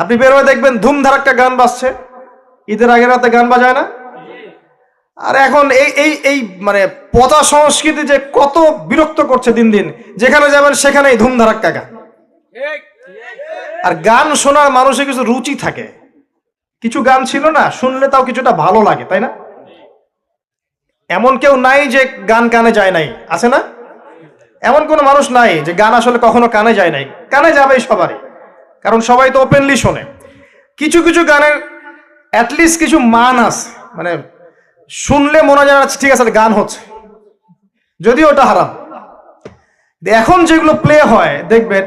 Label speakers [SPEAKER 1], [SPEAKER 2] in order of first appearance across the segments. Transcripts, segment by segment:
[SPEAKER 1] আপনি বের হয়ে দেখবেন ধুমধারাক্কা গান বাজছে। ঈদের আগের রাতে গান বাজায় না? আর এখন এই এই এই মানে পচা সংস্কৃতি যে কত বিরক্ত করছে দিন দিন, যেখানে যাবেন সেখানেই ধুমধারাক্কা গান। আর গান শোনার মানুষের কিছু রুচি থাকে, কিছু গান ছিল না শুনলে তাও কিছুটা ভালো লাগে, তাই না? এমন কেউ নাই যে গান কানে যায় নাই, আছে না? এমন কোনো মানুষ নাই যে গান আসলে কখনো কানে যায় নাই, কানে যাবেই সবারই, কারণ সবাই তো ওপেনলি শোনে। কিছু কিছু গানের অ্যাটলিস্ট কিছু মান আছে, মানে শুনলে মনে যায় ঠিক আছে গান হচ্ছে, যদিও ওটা হারাম। এখন যেগুলো প্লে হয় দেখবেন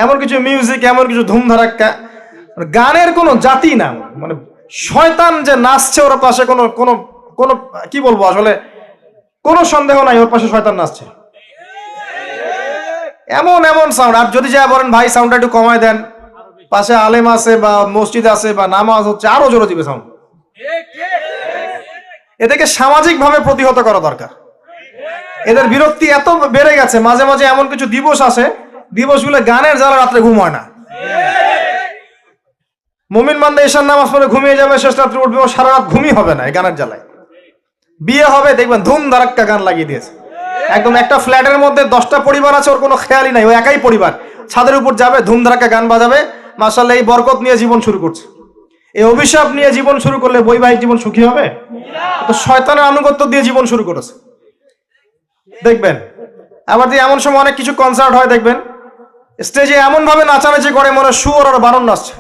[SPEAKER 1] এমন কিছু মিউজিক, এমন কিছু ধুমধারাক্কা, গানের কোনো জাতি না, মানে শয়তান যে নাচছে ওর পাশে কোনো কোনো কোনো কি বলবো, আসলে কোনো সন্দেহ নাই ওর পাশে শয়তান নাচছে। এমন এমন সাউন্ড, আর যদি যা বলেন ভাই সাউন্ডটা একটু কমায় দেন, পাশে আলেম আছে বা মসজিদ আছে বা নামাজ হচ্ছে, আরো জোরে দিবে সাউন্ড। এটাকে সামাজিক ভাবে প্রতিহত করা দরকার। এদের বিরক্তি এত বেড়ে গেছে, মাঝে মাঝে এমন কিছু দিবস আছে, দিবসগুলো গানের জ্বালা রাত্রে ঘুম হয় না। মুমিন বান্দা ঈশার নামাজ পড়ে ঘুমিয়ে যাবে, শেষ রাত্রে উঠবে, ও সারা রাত ঘুমই হবে না এই গানের জ্বালায়। বিয়ে হবে দেখবেন ধুম ধারাক্কা গান লাগিয়ে দিয়েছে। একদম একটা ফ্ল্যাটের মধ্যে 10টা পরিবার আছে, ওর কোনো খেয়ালই নাই, ও একাই পরিবার, ছাদের উপর যাবে ধুম ধারাক্কা গান বাজাবে, মাশাআল্লাহ এই বরকত নিয়ে জীবন শুরু করছে। এই অভিশাপ নিয়ে জীবন শুরু করলে বৈবাহিক জীবন সুখী হবে? তো শয়তানের আনুগত্য দিয়ে জীবন শুরু করেছে দেখবেন। আবার দিয়ে এমন সময় অনেক কিছু কনসার্ট হয় দেখবেন, স্টেজে এমন ভাবে নাচানাচি করে মনে শুয়োর আর বানর নাচছে।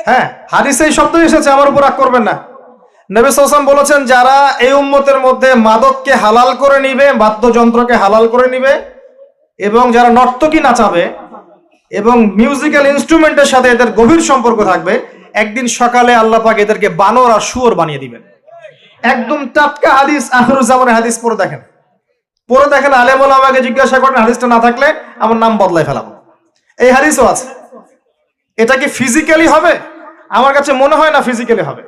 [SPEAKER 1] হ্যাঁ, হাদিসে এই শব্দ এসেছে, আমার উপর রাগ করবেন না। নবী সাল্লাল্লাহু আলাইহি ওয়াসাল্লাম বলেছেন, যারা এই উম্মতের মধ্যে মাদককে হালাল করে নিবে, বাদ্যযন্ত্রকে হালাল করে নিবে, এবং যারা নর্তকী নাচাবে এবং মিউজিক্যাল ইনস্ট্রুমেন্টের সাথে এদের গভীর সম্পর্ক থাকবে, একদিন সকালে আল্লাহ পাক এদেরকে বানর আর শুয়োর বানিয়ে দিবেন। একদম টাটকা হাদিস, আখিরুজ্জামানের হাদিস। পড়ে দেখেন, আলেম ওলামাকে জিজ্ঞাসা করেন, হাদিসটা না থাকলে আমার নাম বদলাই ফেলাবো। এই হাদিসও আছে। এটা কি ফিজিক্যালি হবে? আমার কাছে মনে হয় না ফিজিক্যালি হবে,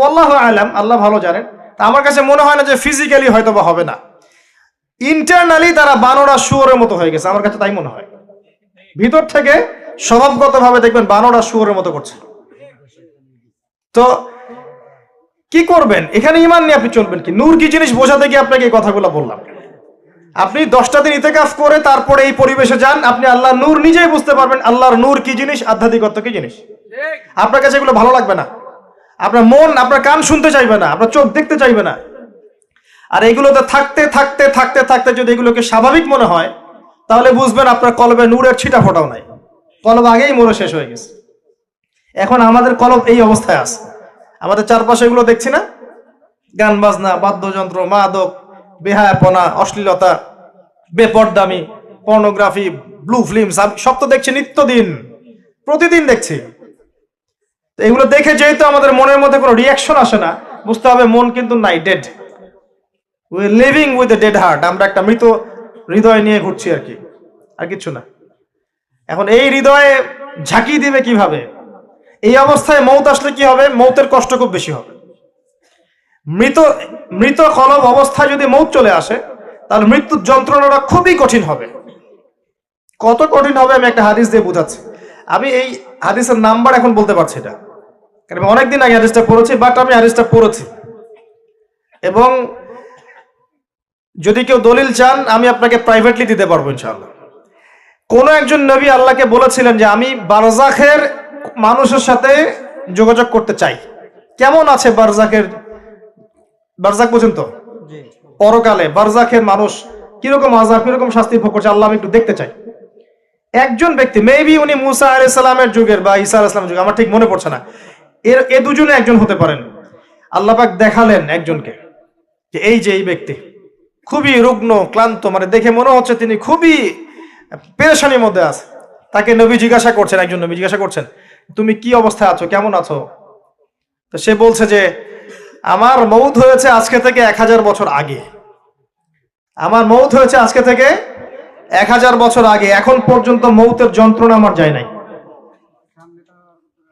[SPEAKER 1] আল্লাহু আ'লাম, আল্লাহ ভালো জানেন। আমার কাছে মনে হয় না যে ফিজিক্যালি হয়তো বা হবে না, ইন্টারনালি তারা বানর আর শুয়োরের মতো হয়ে গেছে, আমার কাছে তাই মনে হয়। ভিতর থেকে স্বভাবগতভাবে দেখবেন বানর আর শুয়োরের মতো করছে। তো কি করবেন? এখানে ঈমান নিয়ে আপনি চলবেন কি? নূর কি জিনিস বোঝাতে গিয়ে আপনাকে এই কথাগুলো বললাম। আপনি 10টা দিন ইতিকাফ করে তারপরে এই পরিবেশে যান, আপনি আল্লাহর নূর নিজেই বুঝতে পারবেন, আল্লাহর নূর কি জিনিস, আধ্যাত্মিকত্ব কি জিনিস। আপনার কাছে এগুলো ভালো লাগবে না, আপনার মন, আপনার কান শুনতে চাইবে না, আপনার চোখ দেখতে চাইবে না। আর এগুলোতে থাকতে থাকতে থাকতে থাকতে যদি এগুলোকে স্বাভাবিক মনে হয়, তাহলে বুঝবেন আপনার কলবে নূরের ছিটা ফোটাও নাই, কলব আগেই মরে শেষ হয়ে গেছে। এখন আমাদের কলব এই অবস্থায় আছে, আমাদের চারপাশে এগুলো দেখছি না, গান বাজনা, বাদ্যযন্ত্র, মাদক, বেহায়াপনা, অশ্লীলতা, বেপরদামি, পর্নোগ্রাফি, ব্লু ফিল্ম, সব তো দেখছি নিত্যদিন, প্রতিদিন দেখছি। এগুলো দেখে যেহেতু আমাদের মনের মধ্যে কোনো রিয়াকশন আসে না, বুঝতে হবে মন কিন্তু নাই, dead. We are living with a dead heart. আমরা একটা মৃত হৃদয় নিয়ে ঘুরছি আর কি, আর কিছু না। এখন এই হৃদয়ে ঝাঁকি দিবে কিভাবে? এই অবস্থায় মৌত আসলে কি হবে? মৌতের কষ্ট খুব বেশি হবে। মৃত কলব অবস্থায় যদি মৌত চলে আসে, তাহলে মৃত্যুর যন্ত্রণাটা খুবই কঠিন হবে। কত কঠিন হবে আমি একটা হাদিস দিয়ে বোঝাচ্ছি। আমি এই হাদিসের নাম্বার এখন বলতে পারছি না, কারণ আমি অনেকদিন আগে হাদিসটা পড়েছি, বাট আমি হাদিসটা পড়েছি। এবং যদি কেউ দলিল চান আমি আপনাকে প্রাইভেটলি দিতে পারবো ইনশাআল্লাহ। কোন একজন নবী আল্লাহকে বলেছিলেন যে আমি বারজাখের মানুষের সাথে যোগাযোগ করতে চাই, কেমন আছে বারজাখ পর্যন্ত, পরকালে বারজাখের মানুষ কিরকম আযাব, কিরকম শাস্তি ভোগ করছে, আল্লাহ আমি একটু দেখতে চাই। একজন ব্যক্তি, মেবি উনি মুসা আলাইহিস সালামের যুগের বা ঈসা আলাইহিস সালামের যুগের, আমার ঠিক মনে পড়ছে না, এ দুজনে একজন হতে পারেন। আল্লাহ পাক দেখালেন একজনকে যে এই ব্যক্তি খুবই রুগ্ন, ক্লান্ত, মানে দেখে মনে হচ্ছে তিনি খুবই পেরেশানির মধ্যে আছে। তাকে নবী জিজ্ঞাসা করছেন, একজন নবী জিজ্ঞাসা করছেন, তুমি কি অবস্থায় আছো, কেমন আছো? তো সে বলছে যে আমার মৌত হয়েছে আজকে থেকে 1000 বছর আগে, আমার মৌত হয়েছে আজকে থেকে 1000 বছর আগে, এখন পর্যন্ত মৌতের যন্ত্রণা আমার যায় নাই।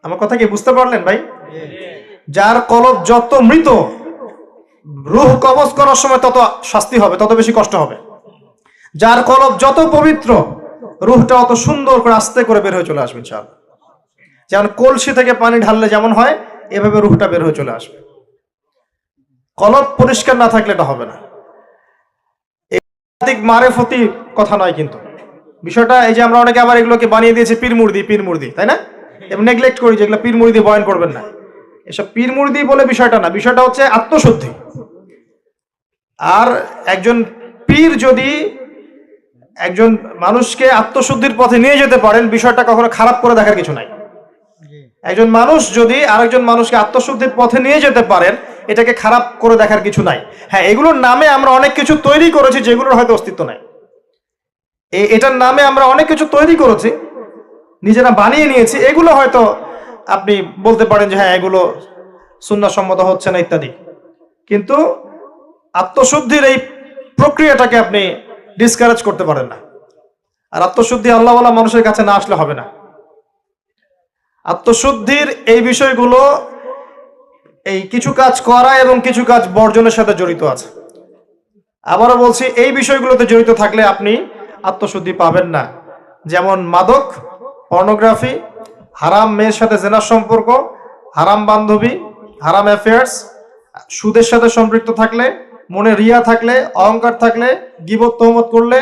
[SPEAKER 1] আমার কথা কি বুঝতে পারলেন ভাই? যার কলব যত মৃত, রূহ কবজ করার সময় তত শাস্তি হবে, তত বেশি কষ্ট হবে। যার কলব যত পবিত্র, রূহটা অত সুন্দর করে আস্তে করে বের হয়ে চলে আসবে ইনশাআল্লাহ। যেমন কলসি থেকে পানি ঢাললে যেমন হয়, এভাবে রুহটা বের হয়ে চলে আসবে। কলব পরিষ্কার না থাকলে এটা হবে না। মারেফতি কথা নয় কিন্তু বিষয়টা। এই যে আমরা অনেকে আবার এগুলোকে বানিয়ে দিয়েছি পীর মুর্দি, তাই না? এবং নেগলেক্ট করি যেগুলো পীর মুর্দি বয়ান করবেন না, এসব পীর মুর্দি বলে বিষয়টা না। বিষয়টা হচ্ছে আত্মশুদ্ধি। আর একজন পীর যদি একজন মানুষকে আত্মশুদ্ধির পথে নিয়ে যেতে পারেন, বিষয়টা কখনো খারাপ করে দেখার কিছু নাই। একজন মানুষ যদি আরেকজন মানুষকে আত্মশুদ্ধির পথে নিয়ে যেতে পারেন, এটাকে খারাপ করে দেখার কিছু নাই। হ্যাঁ, এগুলোর নামে আমরা অনেক কিছু তৈরি করেছি যেগুলোর হয়তো অস্তিত্ব নাই। এটার নামে আমরা অনেক কিছু তৈরি করেছি, নিজেরা বানিয়ে নিয়েছি। এগুলো হয়তো আপনি বলতে পারেন যে হ্যাঁ, এগুলো সুন্নাহসম্মত হচ্ছে না ইত্যাদি, কিন্তু আত্মশুদ্ধির এই প্রক্রিয়াটাকে আপনি ডিসকারেজ করতে পারেন না। আর আত্মশুদ্ধি আল্লাহওয়ালা মানুষের কাছে না আসলে হবে না। আত্মশুদ্ধির এই বিষয়গুলো এই কিছু কাজ করা এবং কিছু কাজ বর্জনের সাথে জড়িত আছে। আবারও বলছি, এই বিষয়গুলোতে জড়িত থাকলে আপনি আত্মশুদ্ধি পাবেন না। যেমন মাদক, পর্নোগ্রাফি, হারাম মেয়ের সাথে জেনার সম্পর্ক, হারাম বান্ধবী, হারাম অ্যাফেয়ার্স, সুদের সাথে সম্পৃক্ত থাকলে, মনে রিয়া থাকলে, অহংকার থাকলে, গীবত তহমত করলে,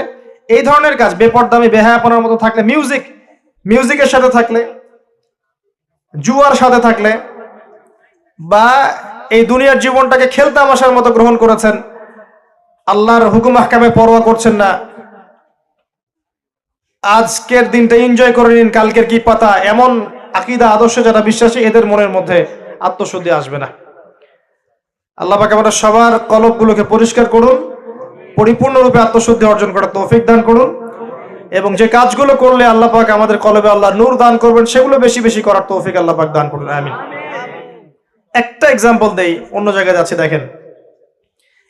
[SPEAKER 1] এই ধরনের কাজ, বেপরদামি বেহায়াপনার মতো থাকলে, মিউজিকের সাথে থাকলে, জুয়ার সাথে থাকলে, বা এই দুনিয়ার জীবনটাকে খেলতামাশার মতো গ্রহণ করেছেন, আল্লাহর হুকুম আহকামে পরোয়া করছেন না, আজকের দিনটা এনজয় করে নিন, কালকের কি পাতা, এমন আকীদা আদর্শে যারা বিশ্বাসী, এদের মনের মধ্যে আত্মশুদ্ধি আসবে না। আল্লাহ পাক আমাদের সবার কলবগুলোকে পরিষ্কার করুন, পরিপূর্ণরূপে আত্মশুদ্ধি অর্জন করার তৌফিক দান করুন, এবং যে কাজগুলো করলে আল্লাহ পাক আমাদের কলবে আল্লাহ নূর দান করবেন, সেগুলো বেশি বেশি করার তৌফিক আল্লাহ পাক দান করুন, আমিন। একটা এক্সাম্পল দেই, অন্য জায়গায় যাচ্ছে। দেখেন,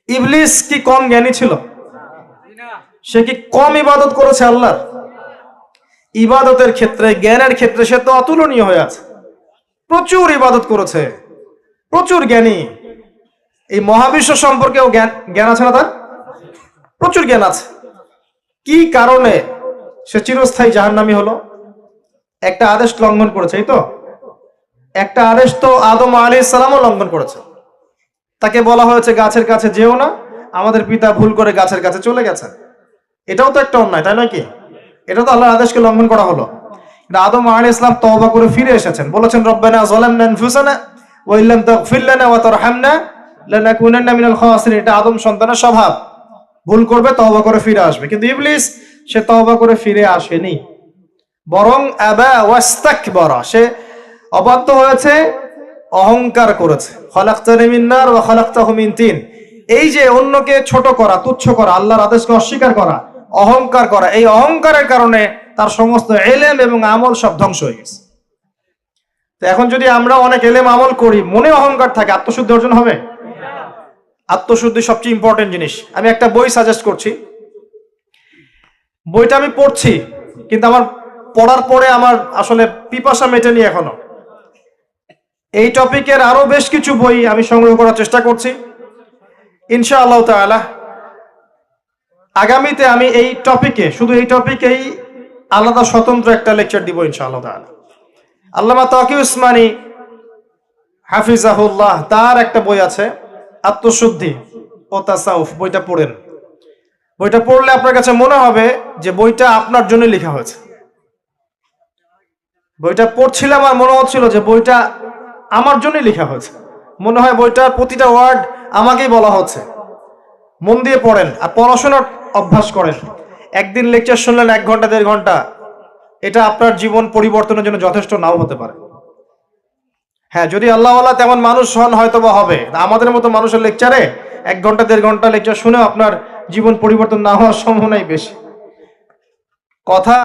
[SPEAKER 1] ইবলিস কি কম জ্ঞানী ছিল? সে কি কম ইবাদত করেছে আল্লাহর? ইবাদতের ক্ষেত্রে, জ্ঞানের ক্ষেত্রে সে তো অতুলনীয় হয়ে আছে। প্রচুর ইবাদত করেছে, প্রচুর জ্ঞানী। এই মহাবিশ্ব সম্পর্কেও জ্ঞান আছে না? তার প্রচুর জ্ঞান আছে। কি কারণে সে চিরস্থায়ী জাহান্নামী হলো? একটা আদেশ লঙ্ঘন করেছে। এই তো একটা আদেশ তো আদম আলাইহিস সালামও লঙ্ঘন করেছে। তাকে বলা হয়েছে গাছের কাছে যেও না, আমাদের পিতা ভুল করে গাছের কাছে চলে গেছেন। এটাও তো একটা অন্যায়, তাই নয় কি? এটা তো আল্লাহর আদেশকে লঙ্ঘন করা হলো। আদম আলাইহিস সালাম তওবা করে ফিরে এসেছেন, বলেছেন রব্বানা যালামনা আনফুসানা ওয়া ইল্লাম তাগফির লানা ওয়া তারহামনা লানাকুনান্না মিনাল খাসিরিন। এটা আদম সন্তানের স্বভাব, ভুল করবে, তওবা করে ফিরে আসবে। কিন্তু ইবলিস, সে তওবা করে ফিরে আসেনি, বরং আবা ওয়াস্তাকবারা, সে অবাধ্য হয়েছে, অহংকার করেছে। খালাকতানি মিন নার ওয়া খালাকতাহু মিন তিন। এই যে অন্যকে ছোট করা, তুচ্ছ করা, আল্লাহর আদেশকে অস্বীকার করা, অহংকার করা, এই অহংকারের কারণে তার সমস্ত ইলম এবং আমল সব ধ্বংস হয়ে গেছে। তো এখন যদি আমরা অনেক ইলম আমল করি, মনে অহংকার থাকে, আত্মশুদ্ধি অর্জন হবে? আত্মশুদ্ধি সবচেয়ে ইম্পর্টেন্ট জিনিস। আমি একটা বই সাজেস্ট করছি। বইটা আমি পড়ছি, কিন্তু আমার পড়ার পরে আমার আসলে পিপাসা মেটেনি এখনো। এই টপিকের আরো বেশ কিছু বই আমি সংগ্রহ করার চেষ্টা করছি। ইনশাআল্লাহ তাআলা আগামীতে আমি এই টপিকে, শুধু এই টপিকেই আলাদা স্বতন্ত্র একটা লেকচার দিব ইনশাআল্লাহ তাআলা। আল্লামা তাকি উসমানী হাফিজাহুল্লাহ, তার একটা বই আছে আত্মশুদ্ধি ও তাসাউফ। বইটা পড়েন। বইটা পড়লে আপনার কাছে মনে হবে যে বইটা আপনার জন্য লেখা হয়েছে। বইটা পড়ছিলাম আর মনে হচ্ছিল যে বইটা আমার জন্যই লেখা হয়েছে। মনে হয় বইটার প্রতিটা ওয়ার্ড আমাকেই বলা হচ্ছে। মন দিয়ে পড়েন আর পড়াশোনার অভ্যাস করেন। একদিন লেকচার শুনলেন 1 ঘন্টা 1.5 ঘন্টা, এটা আপনার জীবন পরিবর্তনের জন্য যথেষ্ট নাও হতে পারে। হ্যাঁ, যদি আল্লাহওয়ালা তেমন মানুষ হন হয়তো বা হবে। আমাদের মতো মানুষের লেকচারে 1 ঘন্টা 1.5 ঘন্টা লেকচার শুনেও আপনার জীবন পরিবর্তন না হওয়ার সম্ভাবনাই বেশি। কথা